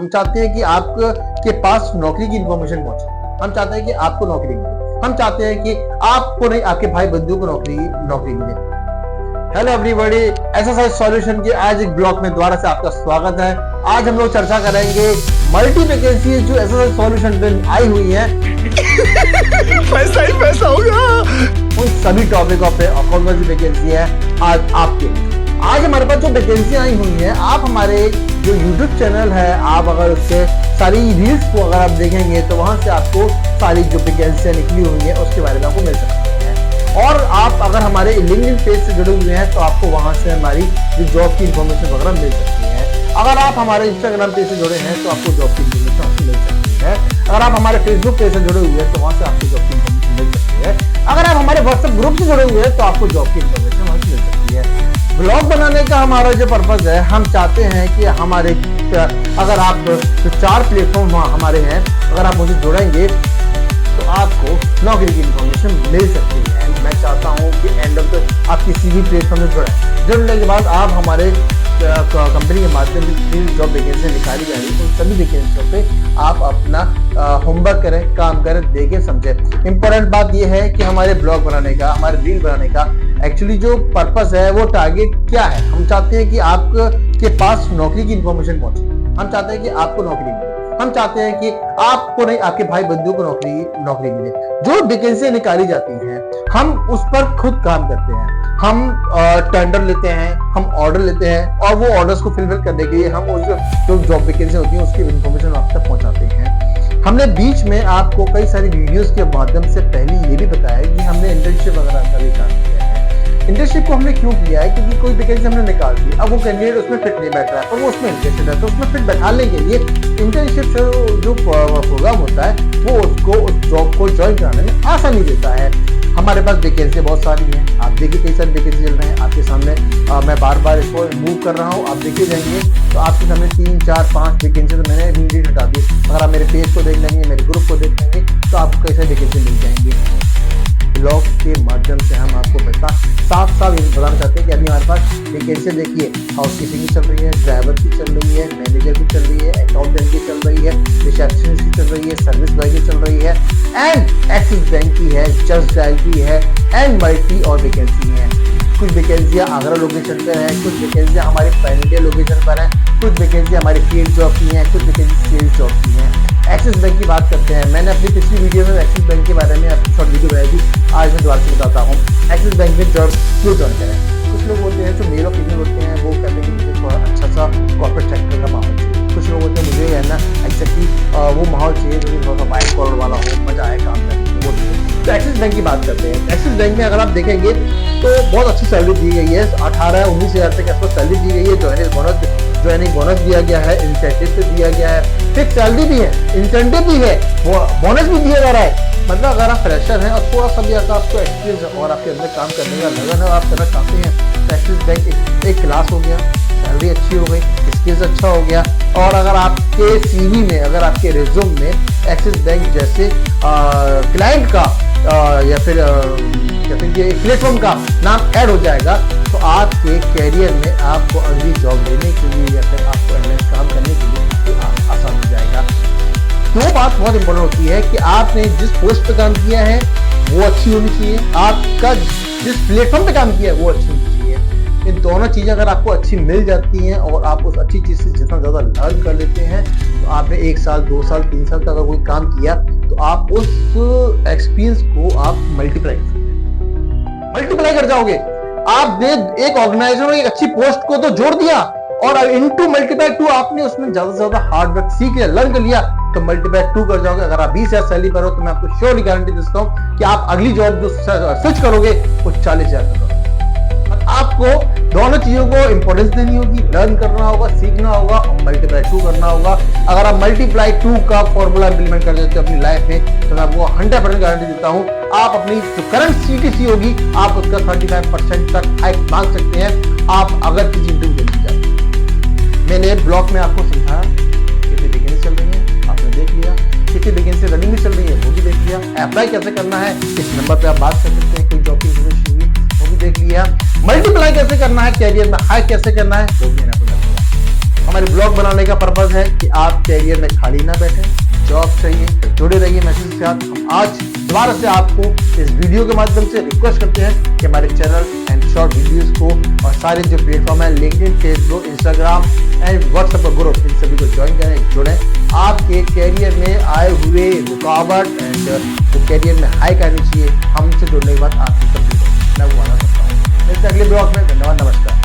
हम चाहते हैं कि आपके पास नौकरी की इंफॉर्मेशन पहुंचे। हम चाहते हैं कि आपको नौकरी मिले। हम चाहते हैं कि आपको नहीं, आपके भाई बंधु को नौकरी मिले। हेलो एवरीबॉडी, एसएसआई सॉल्यूशन के आज एक ब्लॉग में दोबारा से आपका स्वागत है। आज हम लोग चर्चा करेंगे मल्टी वैकेंसी जो एसएसआई सॉल्यूशन में आई हुई है पैसा ही पैसा होगा। उन सभी टॉपिकों पे और कौन कौन सी वैकेंसी है आज आपके लिए। आज हमारे पास जो वैकेंसी आई हुई है, आप हमारे जो यूट्यूब चैनल है, आप अगर उसके सारी रील्स को अगर आप देखेंगे तो वहां से आपको सारी जो वैकेंसियां निकली हुई है उसके बारे में आपको मिल सकती है। और आप अगर हमारे लिंक्डइन पेज से जुड़े हुए हैं तो आपको वहां से हमारी जो जॉब की इंफॉर्मेशन वगैरह मिल सकती है। अगर आप हमारे इंस्टाग्राम पेज से जुड़े हैं तो आपको जॉब की इंफॉर्मेशन मिल सकती है। अगर आप हमारे फेसबुक पेज से जुड़े हुए हैं तो वहां से आपको जॉब की इंफॉर्मेशन मिल सकती है। अगर आप हमारे व्हाट्सएप ग्रुप से जुड़े हुए हैं तो आपको जॉब की इंफॉर्मेशन वहां से मिल सकती है। ब्लॉग बनाने का हमारा जो पर्पज है, हम चाहते हैं कि हमारे अगर आप जो 4 प्लेटफॉर्म हमारे हैं, अगर आप मुझे जुड़ेंगे तो आपको नौकरी की इंफॉर्मेशन मिल सकती है। मैं चाहता हूं कि एंड ऑफ द आप किसी भी प्लेटफॉर्म में जुड़ें। जुड़ने के बाद आप हमारे कंपनी के माध्यम से जॉब वैकेंसी निकाली जा रही है, उन सभी वैकेंसियों पे आप अपना होमवर्क करें, काम करें, देखें, समझें। इंपॉर्टेंट बात यह है कि हमारे ब्लॉग बनाने का, हमारे रील बनाने का एक्चुअली जो पर्पस है, वो टारगेट क्या है। हम चाहते हैं कि आपके पास नौकरी की इंफॉर्मेशन पहुंचे। हम चाहते हैं कि आपको नौकरी मिले। हम चाहते हैं कि आपको नहीं, आपके भाई बंधु को नौकरी मिले। जो वैकेंसी निकाली जाती है, हम उस पर खुद काम करते हैं। हम टेंडर लेते हैं, हम ऑर्डर लेते हैं और वो ऑर्डर्स को फिलफिल करने के लिए हम उस जो जॉब वैकेंसी होती है उसकी इंफॉर्मेशन आप तक पहुंचाते हैं। हमने बीच में आपको कई सारी वीडियोस के माध्यम से पहले ये भी बताया कि हमने इंटर्नशिप वगैरह का भी काम किया है। इंटर्नशिप को हमने क्यों किया है? क्योंकि कोई वैकेंसी हमने निकाल दी, अब वो कैंडिडेट उसमें फिट नहीं बैठ रहा है और वो उसमें इंटरेस्टेड है, तो उसमें फिट बैठाने के लिए इंटर्नशिप से जो प्रोग्राम होता है वो उसको उस जॉब को ज्वाइन कराने में आसानी देता है। हमारे पास वैकेंसी बहुत सारी हैं। आप देखिए कई सारी वैकेंसी चल रहे हैं आपके सामने। मैं बार बार इसको मूव कर रहा हूँ, आप देखे जाएंगे तो आपके सामने 3, 4, 5 वैकेंसी तो मैंने इमीडिएट हटा दी। अगर आप मेरे पेज को देख लेंगे, मेरे ग्रुप को देख लेंगे तो आपको कई सारी वैकेंसी मिल जाएंगी। ब्लॉग के माध्यम से हम आपको साफ बताना चाहते हैं कि अभी हमारे पास वैकेंसी देखिए, हाउस कीपिंग की चल रही है, ड्राइवर की चल रही है, मैनेजर की चल रही है, अकाउंटेंट की चल रही है, रिसेप्शनिस्ट की चल रही है, सर्विस बॉय की चल रही है, एंड एक्सिस बैंक की है, जस्ट डायल की है, एंड मल्टी और वैकेंसी है। कुछ वैकेंसियां आगरा लोकेशन पर है, कुछ वैकेंसियां हमारे पैन इंडिया लोकेशन पर है, कुछ वैकेंसी हमारी फील्ड जॉब की है, कुछ वैकेंसी सेल्स जॉब की है। एक्सिस बैंक की बात करते हैं। मैंने अपनी पिछली वीडियो में एक्सिस बैंक के बारे में शॉर्ट वीडियो बनाई थी, आज मैं दोबारा से बताता हूँ एक्सिस बैंक में जॉब क्यों ज्वाइन करें। कुछ लोग होते हैं जो मेल और फीमेल होते हैं, वो कहते हैं कि मुझे थोड़ा अच्छा सा कॉर्पोरेट सेक्टर का माहौल चाहिए। कुछ लोग होते हैं मुझे है ना एक्जैक्टली वो माहौल चाहिए जो थोड़ा सा वाइट कॉलर वाला हो, मजा आए काम करने में, वो। तो एक्सिस बैंक की बात करते हैं। एक्सिस बैंक में अगर आप देखेंगे तो बहुत अच्छी सैलरी दी गई है। 18-19 हज़ार तक आपको सैलरी दी गई है। ज्वाइनिंग बोनस दिया गया है, इंसेंटिव पे दिया गया है, फिक्स सैलरी भी है, इंसेंटिव भी है, बोनस भी दिया जा रहा है। मतलब अगर आप फ्रेशर हैं और थोड़ा सा भी अगर आपको एक्सपीरियंस और आपके अंदर काम करने का लगन है, आप करना चाहते हैं, तो एक्सिस बैंक एक क्लास हो गया, सैलरी अच्छी हो गई, स्किल्स अच्छा हो गया। और अगर आपके सीवी में, अगर आपके रिज्यूम में एक्सिस बैंक जैसे क्लाइंट का या फिर प्लेटफॉर्म का नाम ऐड हो जाएगा तो आपके कैरियर में आपको अगली जॉब लेने के लिए या फिर आपको एनालिस्ट काम करने के लिए आसान हो जाएगा। दो बात बहुत इंपॉर्टेंट होती है कि आपने जिस पोस्ट पे काम किया है वो अच्छी होनी चाहिए, आपका जिस प्लेटफॉर्म पे काम किया है वो अच्छी होनी चाहिए। इन दोनों चीजें अगर आपको अच्छी मिल जाती हैं और आप उस अच्छी चीज से जितना ज्यादा लर्न कर लेते हैं, तो आपने 1 साल, 2 साल, 3 साल तक अगर कोई काम किया तो आप उस एक्सपीरियंस को आप मल्टीप्लाई कर जाओगे। आपने एक ऑर्गेनाइजेशन में एक अच्छी पोस्ट को तो जोड़ दिया और इनटू मल्टीप्लाई 2 आपने उसमें ज्यादा से ज्यादा हार्ड वर्क सीख लिया, लर्न कर लिया, तो मल्टीप्लाई 2 कर जाओगे। अगर आप 20,000 सैलरी पर हो तो मैं आपको श्योरली गारंटी देता हूं कि आप अगली जॉब जो स्विच करोगे वो 40,000 का करोगे। आपको दोनों चीजों को इंपॉर्टेंस देनी होगी, लर्न करना होगा, सीखना होगा और मल्टीप्लाई 2 करना होगा। अगर आप मल्टीप्लाई 2 का फॉर्मूला इंप्लीमेंट कर देते हो अपनी लाइफ में तो मैं आपको 100% गारंटी देता हूं, आप अपनी जो करंट सीटीसी होगी आप उसका 35% तक हाइक मांग सकते हैं, आप अगर किसी इंटरव्यू देने जाते। मैंने ब्लॉग में आपको समझाया कितनी वैकेंसी चल रही है, आपने देख लिया, कितनी वैकेंसी रनिंग में चल रही है वो भी देख लिया, अप्लाई कैसे करना है, इस नंबर पे आप बात कर सकते हैं, कोई जॉब की इंफॉर्मेशन हुई वो भी देख लिया, मल्टीप्लाई कैसे करना है, कैरियर में हाई कैसे करना है वो भी आपको हमारे ब्लॉग बनाने का पर्पज है कि आप कैरियर में खाली ना बैठे, जॉब चाहिए तो जुड़े रहिए मैसेज के साथ। हम आज दोबारा से आपको इस वीडियो के माध्यम से रिक्वेस्ट करते हैं कि हमारे चैनल एंड शॉर्ट वीडियोस को और सारे जो प्लेटफॉर्म है LinkedIn, Facebook, Instagram and WhatsApp का ग्रुप, इन सभी को ज्वाइन करें, जुड़ें। आपके कैरियर में आए हुए रुकावट एंड जो कैरियर में हाई करनी चाहिए, हमसे जुड़ने के बाद आपकी तब्दीली मैं वो आना सकता हूँ। मिलते हैं अगले ब्लॉग में। धन्यवाद, नमस्कार।